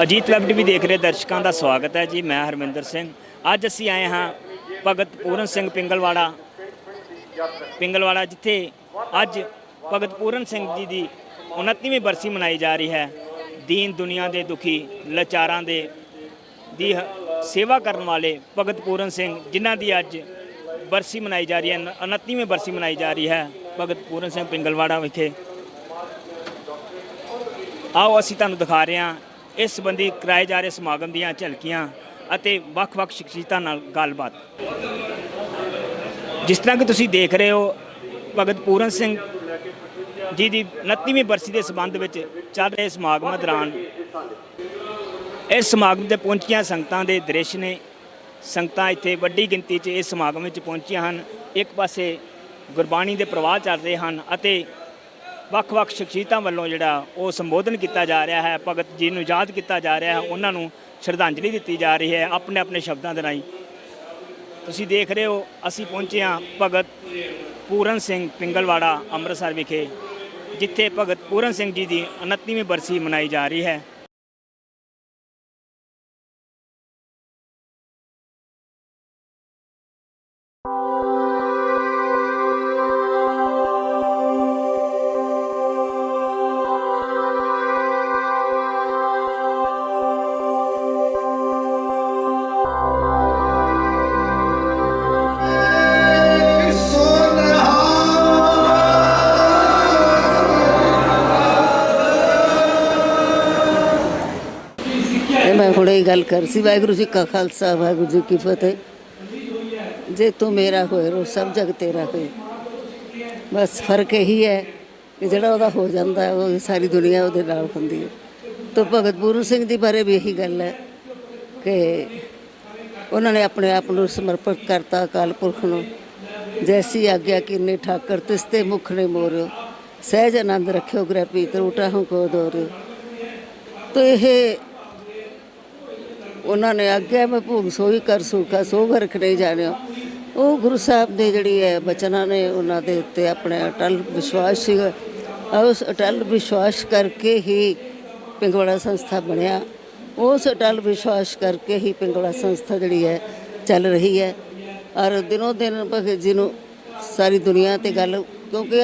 Ajit web TV ਦੇਖ ਰਹੇ ਦਰਸ਼ਕਾਂ ਦਾ ਸਵਾਗਤ ਹੈ ਜੀ। ਮੈਂ ਹਰਮਿੰਦਰ ਸਿੰਘ। ਅੱਜ ਅਸੀਂ ਆਏ ਹਾਂ ਭਗਤ ਪੂਰਨ ਸਿੰਘ ਪਿੰਗਲਵਾੜਾ ਜਿੱਥੇ ਅੱਜ ਭਗਤ ਪੂਰਨ ਸਿੰਘ ਜੀ ਦੀ 29ਵੀਂ ਬਰਸੀ ਮਨਾਈ ਜਾ ਰਹੀ ਹੈ। ਦੀਨ ਦੁਨੀਆ ਦੇ ਦੁਖੀ ਲਾਚਾਰਾਂ ਦੀ ਸੇਵਾ ਕਰਨ ਵਾਲੇ ਭਗਤ ਪੂਰਨ ਸਿੰਘ ਜਿਨ੍ਹਾਂ ਦੀ ਅੱਜ ਬਰਸੀ ਮਨਾਈ ਜਾ ਰਹੀ ਹੈ, 29ਵੀਂ ਬਰਸੀ ਮਨਾਈ ਜਾ ਰਹੀ ਹੈ ਭਗਤ ਪੂਰਨ ਸਿੰਘ ਪਿੰਗਲਵਾੜਾ ਵਿਖੇ। ਆਓ ਅਸੀਂ ਤੁਹਾਨੂੰ ਦਿਖਾ ਰਹੇ ਹਾਂ ਇਸ ਸੰਬੰਧੀ ਕਰਾਏ ਜਾ ਰਹੇ ਸਮਾਗਮ ਦੀਆਂ ਝਲਕੀਆਂ ਅਤੇ ਵੱਖ-ਵੱਖ ਸ਼ਖਸੀਅਤਾਂ ਨਾਲ ਗੱਲਬਾਤ। ਜਿਸ ਤਰ੍ਹਾਂ ਕਿ ਤੁਸੀਂ ਦੇਖ ਰਹੇ ਹੋ, ਭਗਤ ਪੂਰਨ ਸਿੰਘ ਜੀ ਦੀ 29ਵੀਂ ਬਰਸੀ ਦੇ ਸੰਬੰਧ ਵਿੱਚ ਚੱਲ ਰਹੇ ਸਮਾਗਮਾਂ ਦੌਰਾਨ ਇਸ ਸਮਾਗਮ 'ਤੇ ਪਹੁੰਚੀਆਂ ਸੰਗਤਾਂ ਦੇ ਦ੍ਰਿਸ਼ ਨੇ। ਸੰਗਤਾਂ ਇੱਥੇ ਵੱਡੀ ਗਿਣਤੀ 'ਚ ਇਸ ਸਮਾਗਮ ਵਿੱਚ ਪਹੁੰਚੀਆਂ ਹਨ। ਇੱਕ ਪਾਸੇ ਗੁਰਬਾਣੀ ਦੇ ਪ੍ਰਵਾਹ ਚੱਲ ਰਹੇ ਹਨ ਅਤੇ ਵੱਖ-ਵੱਖ ਸ਼ਖਸੀਅਤਾਂ ਵੱਲੋਂ ਜਿਹੜਾ ਉਹ ਸੰਬੋਧਨ ਕੀਤਾ ਜਾ ਰਿਹਾ ਹੈ, ਭਗਤ ਜੀ ਨੂੰ ਯਾਦ ਕੀਤਾ ਜਾ ਰਿਹਾ ਹੈ, ਉਹਨਾਂ ਨੂੰ ਸ਼ਰਧਾਂਜਲੀ ਦਿੱਤੀ ਜਾ ਰਹੀ ਹੈ ਆਪਣੇ ਆਪਣੇ ਸ਼ਬਦਾਂ ਦੇ ਰਾਹੀਂ। ਤੁਸੀਂ ਦੇਖ ਰਹੇ ਹੋ ਅਸੀਂ ਪਹੁੰਚੇ ਹਾਂ ਭਗਤ ਪੂਰਨ ਸਿੰਘ ਪਿੰਗਲਵਾੜਾ ਅੰਮ੍ਰਿਤਸਰ ਵਿਖੇ, ਜਿੱਥੇ ਭਗਤ ਪੂਰਨ ਸਿੰਘ ਜੀ ਦੀ 29ਵੀਂ ਬਰਸੀ ਮਨਾਈ ਜਾ ਰਹੀ ਹੈ। मैं हुणे गल कर सी वाहिगुरू जी का खालसा वाहिगुरू जी की फतेह। जे तू मेरा होए रो सब जग तेरा होए। बस फर्क यही है कि जिहड़ा उहदा हो जाता है वो सारी दुनिया उहदे नाल हुंदी है। तो भगत पूरन सिंह जी बारे भी यही गल है कि उन्होंने अपने आप को समर्पित करता अकाल पुरख नूं। जैसी आग्या किन्ने ठाकर तिसते मुख ने मोरियो, सहज आनंद रखियो ग्रह पीत रूटा हों को दोरियो। तो यह उन्होंने आग्या मैं भोग सोई कर सूखा सो घरख नहीं जानियो। वो गुरु साहब ने जिहड़ी है बचना ने उन्होंने उत्ते अपने अटल विश्वास सीगा। उस अटल विश्वास करके ही पिंगलवाड़ा संस्था बनया। उस अटल विश्वास करके ही पिंगलवाड़ा संस्था जिहड़ी है चल रही है। और दिनों दिन भगत जी नूं सारी दुनिया ते गल, क्योंकि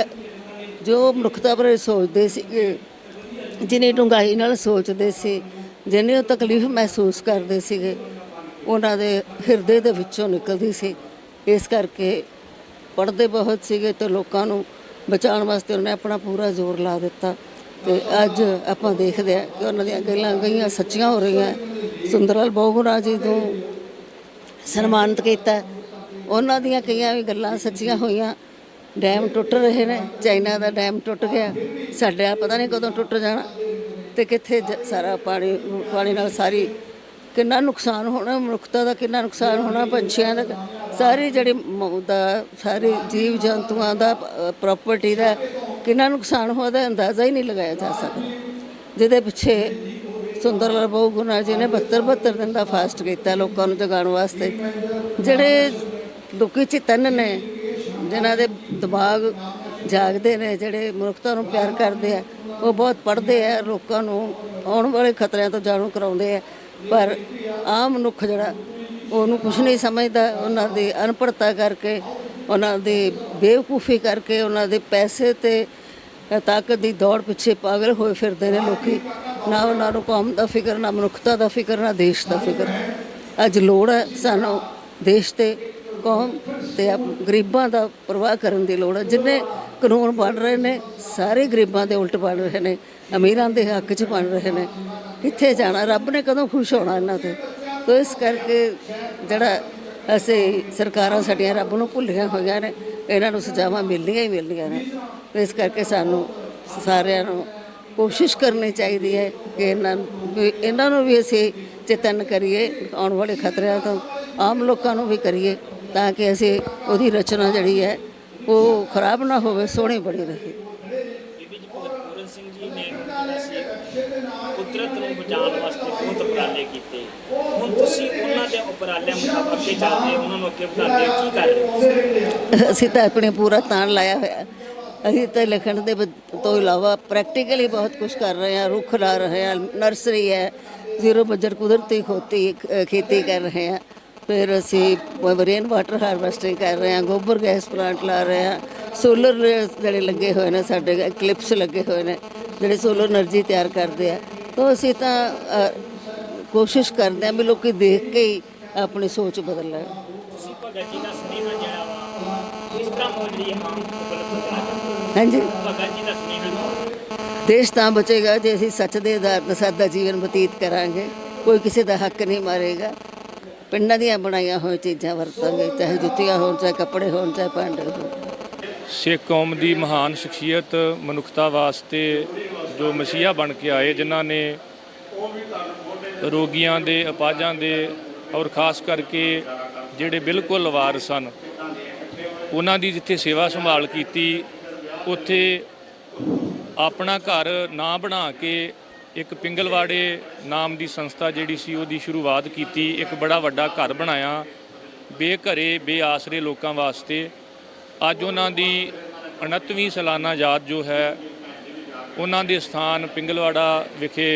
जो मनुखता बारे सोचते सीगे, जिन्नी डूंघाई नाल सोचते सी, जिन्नी तकलीफ महसूस करते सीगे, उन्हां दे हिरदे दे विचों निकलदी सी। इस करके पढ़ते बहुत सीगे तो लोकां नूं बचाउण वास्ते उन्हें अपना पूरा जोर ला दिता। तो अज आपां देखदे हां कि उन्हां दीयां गल्लां कईयां सच्चियां हो रहीआं। सुंदर लाल बहुगुणा जी नूं सन्मानित कीता, उन्हां दीयां कईयां भी गल्लां सच्चियां होईआं। डैम टुट रहे ने, चाइना का डैम टुट गया, साडा पता नहीं कदों टुट जाना, तो कित्थे सारा पानी नाल सारी कितना नुकसान होना, मनुखता का कितना नुकसान होना, पंछियों का सारी जिहड़ी दा सारी जीव जंतुओं का प्रॉपर्टी का कितना नुकसान होया दा अंदाज़ा ही नहीं लगाया जा सकता। जिहदे पिछे सुंदर लाल बहुगुणा जी ने 72 दिन का फास्ट किया लोगों को जगाउण वास्ते। जिहड़े दुखी चितन ने, जिन्हां दे दिमाग जागते हैं, जिहड़े मनुखता नूं प्यार करते हैं, वो बहुत पढ़ते हैं, लोगों को आने वाले खतरों तो जाणू कराते हैं। पर आम मनुख जिहड़ा उन्होंने कुछ नहीं समझता। उन्होंने अनपढ़ता करके, उन्होंने बेवकूफ़ी करके, उन्होंने पैसे ते ताकत की दौड़ पिछे पागल होए फिरते हैं लोग। ना उन्होंने कौम का फिक्र, ना मनुखता का फिक्र, ना देश का फिक्र। अज लोड़ है सानू देश ते कौम ते गरीबां का परवाह करने की लोड़ है। जिन्ने कानून बन रहे हैं सारे गरीबां के उल्ट बन रहे हैं, अमीरां के हक च बन रहे हैं। कित्थे जाना, रब ने कदों खुश होना इन्हां ते। तो इस करके जिहड़ा असीं सरकारां साडीआं रब नूं भुल्लियां होईआं ने, इन्हां नूं सज़ावां मिलनियां ही मिलनियां ने। इस करके सानूं सारिआं नूं कोशिश करनी चाहिए है कि इन्हां नूं भी असीं चेतन करिए, आने वाले खतरिਆਂ ਤੋਂ आम लोगों नूं भी करिए, ताकि असीं उहदी रचना जिहड़ी है वो खराब ना होवे, सोहणी बनी रहे। ਪੂਰਨ ਸਿੰਘ ਜੀ ਨੇ ਕੁਦਰਤ ਨੂੰ ਬਚਾਉਣ ਵਾਸਤੇ ਬਹੁਤ ਉਪਰਾਲੇ ਕੀਤੇ। ਹੁਣ ਤੁਸੀਂ ਉਹਨਾਂ ਦੇ ਉਪਰਾਲਿਆਂ ਮੁਤਾਬਕ ਅੱਗੇ ਚੱਲਦੇ, ਉਹਨਾਂ ਨੂੰ ਅੱਗੇ ਵਧਾਉਂਦੇ ਕੀ ਕਰ ਰਹੇ ਹੋ? ਅਸੀਂ ਤਾਂ ਆਪਣੇ ਪੂਰਾ ਤਾਣ ਲਾਇਆ ਹੋਇਆ। ਅਸੀਂ ਤਾਂ ਲਿਖਣ ਦੇ ਤੋਂ ਇਲਾਵਾ ਪ੍ਰੈਕਟੀਕਲੀ ਬਹੁਤ ਕੁਝ ਕਰ ਰਹੇ ਹਾਂ। ਰੁੱਖ ਲਾ ਰਹੇ ਹਾਂ, ਨਰਸਰੀ ਹੈ, ਜ਼ੀਰੋ ਬਜਟ ਕੁਦਰਤੀ खेती कर रहे हैं। फिर ਅਸੀਂ ਰੇਨ ਵਾਟਰ ਹਾਰਵੈਸਟਿੰਗ ਕਰ ਰਹੇ ਹਾਂ, ਗੋਬਰ ਗੈਸ ਪਲਾਂਟ ਲਾ ਰਹੇ ਹਾਂ, ਸੋਲਰ ਜਿਹੜੇ ਲੱਗੇ ਹੋਏ ਨੇ ਸਾਡੇ ਕਲਿਪਸ ਲੱਗੇ ਹੋਏ ਨੇ ਜਿਹੜੇ ਸੋਲਰ એનર્ਜੀ ਤਿਆਰ ਕਰਦੇ ਆ। ਤਾਂ ਅਸੀਂ ਤਾਂ ਕੋਸ਼ਿਸ਼ ਕਰਦੇ ਹਾਂ ਵੀ ਲੋਕੀ ਦੇਖ ਕੇ ਹੀ ਆਪਣੀ ਸੋਚ ਬਦਲ ਲੈਣ। ਤੁਸੀਂ ਭਗਤ ਜੀ ਦਾ ਸੁਨੇਹਾ ਜਿਹੜਾ ਵਾ ਇਸ ਤਰ੍ਹਾਂ ਪਹੁੰਚ ਰਹੀ ਹੈ ਮਾਂ ਉਪਲਬਧ ਕਰਾ ਹਾਂਜੀ, ਭਗਤ ਜੀ ਦਾ ਸੁਨੇਹਾ ਦੇਸ਼ ਤਾਂ ਬਚੇਗਾ ਜੇ ਅਸੀਂ ਸੱਚ ਦੇ ਆਧਾਰ 'ਤੇ ਸਾਦਾ ਜੀਵਨ ਬਤੀਤ ਕਰਾਂਗੇ। ਕੋਈ ਕਿਸੇ ਦਾ ਹੱਕ ਨਹੀਂ ਮਾਰੇਗਾ। ਪਿੰਡਾਂ ਦੀਆਂ ਬਣਾਈਆਂ ਹੋਈਆਂ ਚੀਜ਼ਾਂ ਵਰਤਾਂਗੇ, ਚਾਹੇ ਜੁੱਤੀਆਂ ਹੋਣ, ਚਾਹੇ ਕੱਪੜੇ ਹੋਣ, ਚਾਹੇ ਭਾਂਡੇ ਹੋਣ। ਸਿੱਖ ਕੌਮ ਦੀ ਮਹਾਨ ਸ਼ਖਸੀਅਤ ਮਨੁੱਖਤਾ ਵਾਸਤੇ ਜੋ ਮਸੀਹਾ ਬਣ ਕੇ ਆਏ, ਜਿਨ੍ਹਾਂ ਨੇ ਰੋਗੀਆਂ ਦੇ, ਅਪਾਹਜਾਂ ਦੇ ਔਰ ਖਾਸ ਕਰਕੇ ਜਿਹੜੇ ਬਿਲਕੁਲ ਲਵਾਰਸ ਸਨ, ਉਹਨਾਂ ਦੀ ਜਿੱਥੇ ਸੇਵਾ ਸੰਭਾਲ ਕੀਤੀ, ਉੱਥੇ ਆਪਣਾ ਘਰ ਨਾ ਬਣਾ ਕੇ ਇੱਕ ਪਿੰਗਲਵਾੜੇ ਨਾਮ ਦੀ ਸੰਸਥਾ ਜਿਹੜੀ ਸੀ ਉਹਦੀ ਸ਼ੁਰੂਆਤ ਕੀਤੀ। ਇੱਕ ਬੜਾ ਵੱਡਾ ਘਰ ਬਣਾਇਆ ਬੇਘਰੇ ਬੇਆਸਰੇ ਲੋਕਾਂ ਵਾਸਤੇ। ਅੱਜ ਉਹਨਾਂ ਦੀ 29ਵੀਂ ਸਾਲਾਨਾ ਯਾਦ ਜੋ ਹੈ, ਉਹਨਾਂ ਦੇ ਸਥਾਨ ਪਿੰਗਲਵਾੜਾ ਵਿਖੇ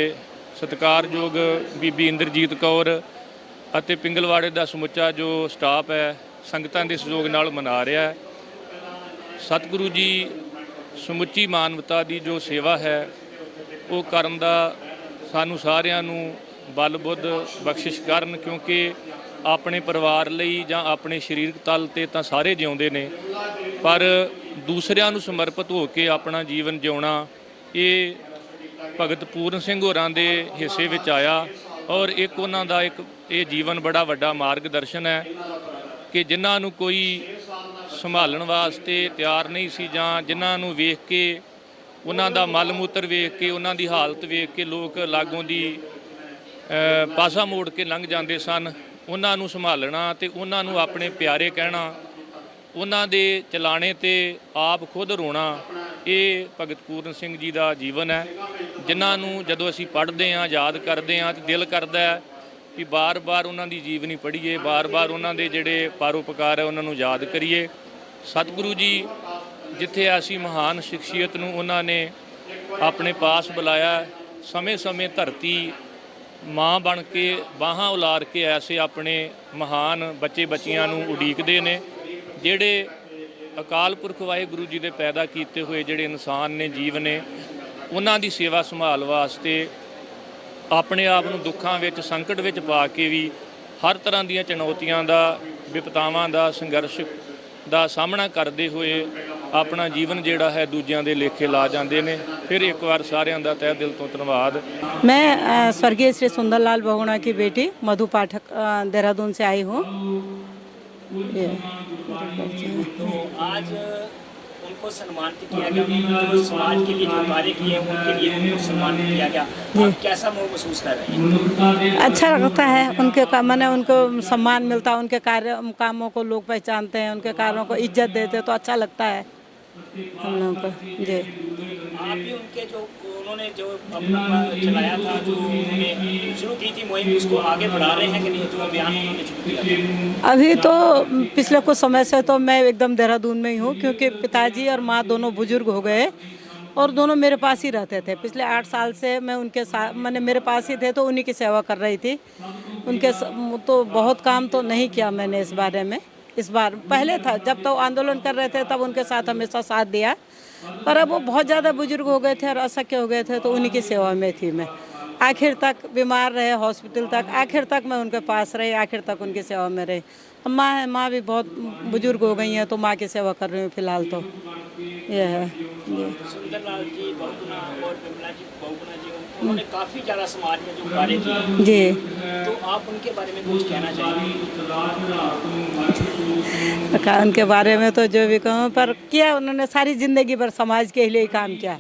ਸਤਿਕਾਰਯੋਗ ਬੀਬੀ ਇੰਦਰਜੀਤ ਕੌਰ ਅਤੇ ਪਿੰਗਲਵਾੜੇ ਦਾ ਸਮੁੱਚਾ ਜੋ ਸਟਾਫ ਹੈ, ਸੰਗਤਾਂ ਦੇ ਸਹਿਯੋਗ ਨਾਲ ਮਨਾ ਰਿਹਾ ਹੈ। ਸਤਿਗੁਰੂ ਜੀ ਸਮੁੱਚੀ ਮਾਨਵਤਾ ਦੀ ਜੋ ਸੇਵਾ ਹੈ ਉਹ ਕਰਨ ਦਾ ਸਾਨੂੰ ਸਾਰਿਆਂ ਨੂੰ ਬਲ ਬੁੱਧ ਬਖਸ਼ਿਸ਼ ਕਰਨ, ਕਿਉਂਕਿ ਆਪਣੇ ਪਰਿਵਾਰ ਲਈ ਜਾਂ ਆਪਣੇ ਸਰੀਰਕ ਤਲ ਤੇ ਤਾਂ ਸਾਰੇ ਜਿਉਂਦੇ ਨੇ, ਪਰ ਦੂਸਰਿਆਂ ਨੂੰ ਸਮਰਪਿਤ ਹੋ ਕੇ ਆਪਣਾ ਜੀਵਨ ਜਿਉਣਾ ਇਹ ਭਗਤ ਪੂਰਨ ਸਿੰਘ ਹੋਰਾਂ ਦੇ ਹਿੱਸੇ ਵਿੱਚ ਆਇਆ। ਔਰ ਇੱਕ ਉਹਨਾਂ ਦਾ ਇੱਕ ਇਹ ਜੀਵਨ ਬੜਾ ਵੱਡਾ ਮਾਰਗਦਰਸ਼ਨ ਹੈ ਕਿ ਜਿਨ੍ਹਾਂ ਨੂੰ ਕੋਈ ਸੰਭਾਲਣ ਵਾਸਤੇ ਤਿਆਰ ਨਹੀਂ ਸੀ, ਜਾਂ ਜਿਨ੍ਹਾਂ ਨੂੰ ਵੇਖ ਕੇ, ਉਹਨਾਂ ਦਾ ਮਲ ਮੂਤਰ ਵੇਖ ਕੇ, ਉਹਨਾਂ ਦੀ ਹਾਲਤ ਵੇਖ ਕੇ ਲੋਕ ਲਾਗੋਂ ਦੀ ਪਾਸਾ ਮੋੜ ਕੇ ਲੰਘ ਜਾਂਦੇ ਸਨ, ਉਹਨਾਂ ਨੂੰ ਸੰਭਾਲਣਾ ਤੇ ਉਹਨਾਂ ਨੂੰ ਆਪਣੇ ਪਿਆਰੇ ਕਹਿਣਾ, ਉਹਨਾਂ ਦੇ ਚਲਾਣੇ ਤੇ ਆਪ ਖੁਦ ਰੋਣਾ, ਇਹ ਭਗਤ ਪੂਰਨ ਸਿੰਘ ਜੀ ਦਾ ਜੀਵਨ ਹੈ, ਜਿਨ੍ਹਾਂ ਨੂੰ ਜਦੋਂ ਅਸੀਂ ਪੜ੍ਹਦੇ ਹਾਂ, ਯਾਦ ਕਰਦੇ ਹਾਂ, ਤੇ ਦਿਲ ਕਰਦਾ ਹੈ ਕਿ ਬਾਰ-ਬਾਰ ਉਹਨਾਂ ਦੀ ਜੀਵਨੀ ਪੜ੍ਹੀਏ, ਬਾਰ-ਬਾਰ ਉਹਨਾਂ ਦੇ ਜਿਹੜੇ ਪਰਉਪਕਾਰ ਹੈ ਉਹਨਾਂ ਨੂੰ ਯਾਦ ਕਰੀਏ। ਸਤਿਗੁਰੂ ਜੀ ਜਿੱਥੇ ਐਸੀ ਮਹਾਨ ਸ਼ਖਸੀਅਤ ਨੂੰ ਉਹਨਾਂ ਨੇ ਆਪਣੇ ਪਾਸ ਬੁਲਾਇਆ, ਸਮੇਂ-ਸਮੇਂ ਧਰਤੀ ਮਾਂ ਬਣ ਕੇ ਬਾਹਾਂ ਉਲਾਰ ਕੇ ਐਸੇ ਆਪਣੇ ਮਹਾਨ ਬੱਚੇ ਬੱਚੀਆਂ ਨੂੰ ਉਡੀਕਦੇ ਨੇ, ਜਿਹੜੇ ਅਕਾਲ ਪੁਰਖ ਵਾਹਿਗੁਰੂ ਜੀ ਦੇ ਪੈਦਾ ਕੀਤੇ ਹੋਏ ਜਿਹੜੇ ਇਨਸਾਨ ਨੇ, ਜੀਵ ਨੇ, ਉਹਨਾਂ ਦੀ ਸੇਵਾ ਸੰਭਾਲ ਵਾਸਤੇ ਆਪਣੇ ਆਪ ਨੂੰ ਦੁੱਖਾਂ ਵਿੱਚ, ਸੰਕਟ ਵਿੱਚ ਪਾ ਕੇ ਵੀ ਹਰ ਤਰ੍ਹਾਂ ਦੀਆਂ ਚੁਣੌਤੀਆਂ ਦਾ, ਵਿਪਤਾਵਾਂ ਦਾ, ਸੰਘਰਸ਼ ਦਾ ਸਾਹਮਣਾ ਕਰਦੇ ਹੋਏ ਆਪਣਾ ਜੀਵਨ ਜਿਹੜਾ ਹੈ ਦੂਜਿਆਂ ਦੇ ਲੇਖੇ ਲਾ ਜਾਂਦੇ ਨੇ। ਫਿਰ ਇੱਕ ਵਾਰ ਸਾਰਿਆਂ ਦਾ ਤਹਿ ਦਿਲ ਤੋਂ ਧੰਨਵਾਦ। मैं स्वर्गीय श्री सुंदरलाल बहुगुणा की बेटी मधु पाठक देहरादून से आई हूँ। आज उनको सम्मानित किया गया, उन्होंने जो समाज के लिए जो कार्य किए हैं उनके लिए उनको सम्मानित किया गया। आप कैसा महसूस कर रहे हैं? अच्छा लगता है, उनके मैंने उनको सम्मान मिलता है, उनके कार्य कामों को लोग पहचानते हैं, उनके कार्यों को इज्जत देते हैं, तो अच्छा लगता है हम लोगों को। जी, आप भी उनके जो उन्होंने जो अपना चलाया था, जो उन्होंने शुरू की थी मुहिम, उसको आगे बढ़ा रहे हैं कि नहीं? जो अभियान उन्होंने शुरू किया था अभी तो पिछले कुछ समय से तो मैं एकदम देहरादून में ही हूँ, क्योंकि पिताजी और माँ दोनों बुजुर्ग हो गए और दोनों मेरे पास ही रहते थे। पिछले 8 साल से मैं उनके साथ, मैंने मेरे पास ही थे, तो उन्हीं की सेवा कर रही थी। उनके तो बहुत काम तो नहीं किया मैंने इस बारे में। इस बार पहले था जब तो आंदोलन कर रहे थे तब उनके साथ हमेशा साथ दिया, पर अब वो बहुत ज़्यादा बुजुर्ग हो गए थे और अशक्य हो गए थे, तो उन्हीं की सेवा में थी मैं। आखिर तक बीमार रहे, हॉस्पिटल तक, आखिर तक मैं उनके पास रही, आखिर तक उनकी सेवा में रही। अब माँ है, माँ भी बहुत बुजुर्ग हो गई हैं, तो माँ की सेवा कर रही हूँ फिलहाल तो ये है। सुंदरलाल जी बहुगुणा और विमला जी बहुगुणा जी, उन्होंने काफ़ी ज़्यादा समाज में जो कार्य किए, जी, तो आप उनके बारे में कुछ कहना चाहेंगे? उनके बारे में तो जो भी कहूँ, पर किया उन्होंने सारी ज़िंदगी भर समाज के लिए ही काम किया।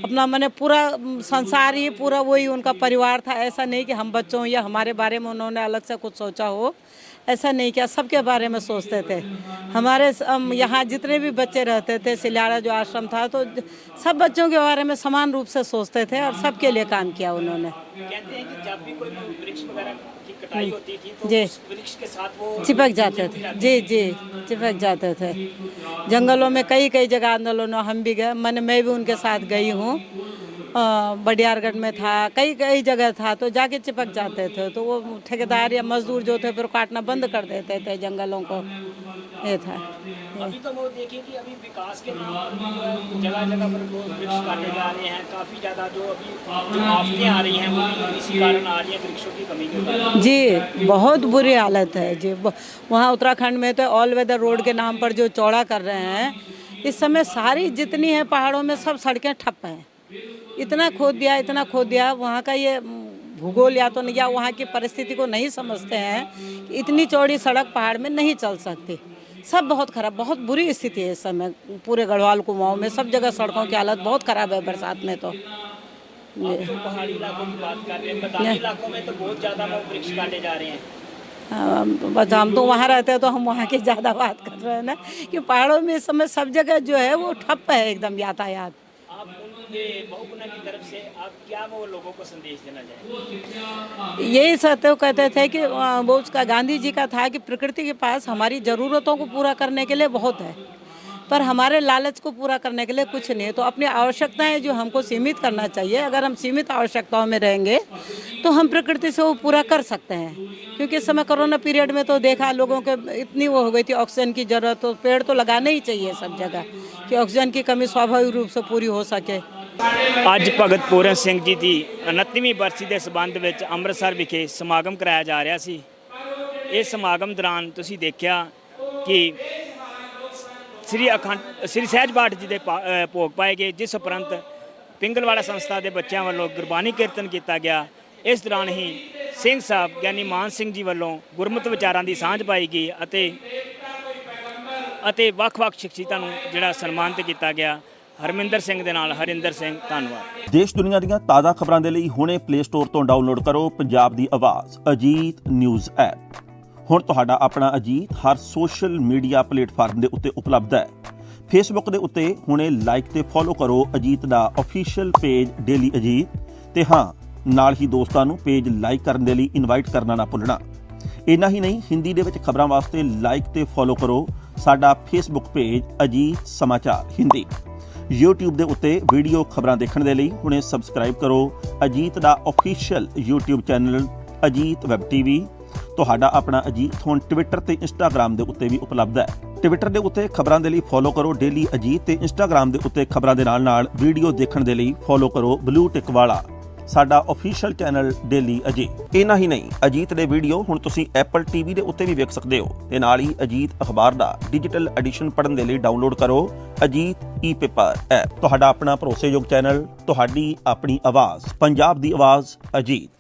अपना मैंने पूरा संसार ही पूरा वही उनका परिवार था। ऐसा नहीं कि हम बच्चों या हमारे बारे में उन्होंने अलग से कुछ सोचा हो, ऐसा नहीं किया, सबके बारे में सोचते थे। हमारे यहाँ जितने भी बच्चे रहते थे, सिलाड़ा जो आश्रम था, तो सब बच्चों के बारे में समान रूप से सोचते थे और सबके लिए काम किया उन्होंने। कहते हैं कि जब भी कोई वृक्ष वगैरह की कटाई होती थी तो जी, उस वृक्ष के साथ वो चिपक जाते थे। जी जी, चिपक जाते थे। जंगलों में कई कई जगह आंदोलन हम भी गए, मैं भी उनके साथ गई हूँ। बडियारगढ़ में था, कई कई जगह था, तो जाके चिपक जाते थे। तो वो ठेकेदार या मजदूर जो थे फिर काटना बंद कर देते थे जंगलों को। ये था। अभी तो वो देखिए कि अभी विकास के नाम पर जो है जगह जगह पर लोग वृक्ष काटे जा रहे हैं। काफ़ी ज़्यादा जो अभी जो आफतें आ रही हैं वो भी इसी कारण आ रही हैं, वृक्षों की कमी के कारण। जी बहुत बुरी हालत है जी। वहाँ उत्तराखंड में तो ऑल वेदर रोड के नाम पर जो चौड़ा कर रहे हैं, इस समय सारी जितनी है पहाड़ों में सब सड़कें ठप हैं। इतना खोद दिया। वहाँ का ये भूगोल या तो नहीं, या वहाँ की परिस्थिति को नहीं समझते हैं कि इतनी चौड़ी सड़क पहाड़ में नहीं चल सकती। सब बहुत खराब, बहुत बुरी स्थिति है इस समय पूरे गढ़वाल कुमाऊं में। सब जगह सड़कों की हालत बहुत खराब है बरसात में। तो जो पहाड़ी इलाकों की बात कर रहे हैं, मैदानी इलाकों में तो बहुत ज़्यादा वृक्ष काटे जा रहे हैं। बस हम तो वहाँ रहते हैं तो हम वहाँ की ज़्यादा बात कर रहे हैं ना, कि पहाड़ों में इस समय सब जगह जो है वो ठप है एकदम यातायात। आप उनके बहुगुना की तरफ से आप क्या वो लोगों को संदेश देना चाहेंगे? यही सत्य कहते थे कि वो उसका गांधी जी का था कि प्रकृति के पास हमारी ज़रूरतों को पूरा करने के लिए बहुत है, पर हमारे लालच को पूरा करने के लिए कुछ नहीं है। तो अपनी आवश्यकताएं जो हमको सीमित करना चाहिए, अगर हम सीमित आवश्यकताओं में रहेंगे तो हम प्रकृति से वो पूरा कर सकते हैं। क्योंकि इस समय कोरोना पीरियड में तो देखा लोगों के इतनी वो हो गई थी ऑक्सीजन की ज़रूरत, तो पेड़ तो लगाने ही चाहिए सब जगह कि ऑक्सीजन की कमी स्वाभाविक रूप से पूरी हो सके। ਅੱਜ ਭਗਤ ਪੂਰਨ ਸਿੰਘ ਜੀ ਦੀ 29ਵੀਂ ਬਰਸੀ ਦੇ ਸਬੰਧ ਵਿੱਚ ਅੰਮ੍ਰਿਤਸਰ ਵਿਖੇ ਸਮਾਗਮ ਕਰਾਇਆ ਜਾ ਰਿਹਾ ਸੀ। ਇਸ ਸਮਾਗਮ ਦੌਰਾਨ ਤੁਸੀਂ ਦੇਖਿਆ ਕਿ ਸ੍ਰੀ ਸਹਿਜ ਪਾਠ ਜੀ ਦੇ ਭੋਗ ਪਾਏ ਗਏ, ਜਿਸ ਉਪਰੰਤ ਪਿੰਗਲਵਾੜਾ ਸੰਸਥਾ ਦੇ ਬੱਚਿਆਂ ਵੱਲੋਂ ਗੁਰਬਾਣੀ ਕੀਰਤਨ ਕੀਤਾ ਗਿਆ। ਇਸ ਦੌਰਾਨ ਹੀ ਸਿੰਘ ਸਾਹਿਬ ਗਿਆਨੀ ਮਾਨ ਸਿੰਘ ਜੀ ਵੱਲੋਂ ਗੁਰਮਤਿ ਵਿਚਾਰਾਂ ਦੀ ਸਾਂਝ ਪਾਈ ਗਈ ਅਤੇ ਵੱਖ-ਵੱਖ ਸ਼ਖਸੀਅਤਾਂ ਨੂੰ ਜਿਹੜਾ ਸਨਮਾਨਿਤ ਕੀਤਾ ਗਿਆ। ਹਰਮਿੰਦਰ ਸਿੰਘ ਦੇ ਨਾਲ ਹਰਿੰਦਰ ਸਿੰਘ, ਧੰਨਵਾਦ। ਦੇਸ਼ ਦੁਨੀਆ ਦੀਆਂ ਤਾਜ਼ਾ ਖਬਰਾਂ ਦੇ ਲਈ ਹੁਣੇ ਪਲੇ ਸਟੋਰ ਤੋਂ ਡਾਊਨਲੋਡ ਕਰੋ ਪੰਜਾਬ ਦੀ ਆਵਾਜ਼ ਅਜੀਤ ਨਿਊਜ਼ ਐਪ। ਹੁਣ ਤੁਹਾਡਾ ਆਪਣਾ ਅਜੀਤ ਹਰ ਸੋਸ਼ਲ ਮੀਡੀਆ ਪਲੇਟਫਾਰਮ ਦੇ ਉੱਤੇ ਉਪਲਬਧ ਹੈ। ਫੇਸਬੁੱਕ ਦੇ ਉੱਤੇ ਹੁਣੇ ਲਾਈਕ ਤੇ ਫੋਲੋ ਕਰੋ ਅਜੀਤ ਦਾ ਅਫੀਸ਼ੀਅਲ ਪੇਜ ਡੇਲੀ ਅਜੀਤ, ਤੇ ਹਾਂ ਨਾਲ ਹੀ ਦੋਸਤਾਂ ਨੂੰ ਪੇਜ ਲਾਈਕ ਕਰਨ ਦੇ ਲਈ ਇਨਵਾਈਟ ਕਰਨਾ ਨਾ ਭੁੱਲਣਾ। ਇੰਨਾ ਹੀ ਨਹੀਂ, ਹਿੰਦੀ ਦੇ ਵਿੱਚ ਖਬਰਾਂ ਵਾਸਤੇ ਲਾਈਕ ਤੇ ਫੋਲੋ ਕਰੋ ਸਾਡਾ ਫੇਸਬੁੱਕ ਪੇਜ ਅਜੀਤ ਸਮਾਚਾਰ ਹਿੰਦੀ। YouTube ਦੇ ਉੱਤੇ ਵੀਡੀਓ ਖਬਰਾਂ ਦੇਖਣ ਦੇ ਲਈ ਹੁਣੇ ਸਬਸਕ੍ਰਾਈਬ ਕਰੋ ਅਜੀਤ ਦਾ official YouTube channel Ajit web TV। ਤੁਹਾਡਾ ਆਪਣਾ ਅਜੀਤ ਹੁਣ ਟਵਿੱਟਰ ਤੇ ਇੰਸਟਾਗ੍ਰਾਮ ਦੇ ਉੱਤੇ ਵੀ ਉਪਲਬਧ ਹੈ। ਟਵਿੱਟਰ ਦੇ ਉੱਤੇ ਖਬਰਾਂ ਦੇ ਲਈ ਫੋਲੋ ਕਰੋ ਡੇਲੀ ਅਜੀਤ, ਤੇ ਇੰਸਟਾਗ੍ਰਾਮ ਦੇ ਉੱਤੇ ਖਬਰਾਂ ਦੇ ਨਾਲ ਵੀਡੀਓ ਦੇਖਣ ਦੇ ਲਈ ਫੋਲੋ ਕਰੋ ਬਲੂ ਟਿਕ ਵਾਲਾ ਸਾਡਾ ਅਫੀਸ਼ੀਅਲ ਚੈਨਲ ਡੇਲੀ ਅਜੀਤ। ਇੰਨਾ ਹੀ ਨਹੀਂ, ਅਜੀਤ ਦੇ ਵੀਡੀਓ ਹੁਣ ਤੁਸੀਂ Apple TV ਦੇ ਉੱਤੇ ਵੀ ਵੇਖ ਸਕਦੇ ਹੋ, ਤੇ ਨਾਲ ਹੀ ਅਜੀਤ ਅਖਬਾਰ ਦਾ ਡਿਜੀਟਲ ਐਡੀਸ਼ਨ ਪੜ੍ਹਨ ਦੇ ਲਈ ਡਾਊਨਲੋਡ ਕਰੋ ਅਜੀਤ ਈ-ਪੇਪਰ ਐਪ। ਤੁਹਾਡਾ ਆਪਣਾ ਭਰੋਸੇਯੋਗ ਚੈਨਲ, ਤੁਹਾਡੀ ਆਪਣੀ ਆਵਾਜ਼, ਪੰਜਾਬ ਦੀ ਆਵਾਜ਼ ਅਜੀਤ।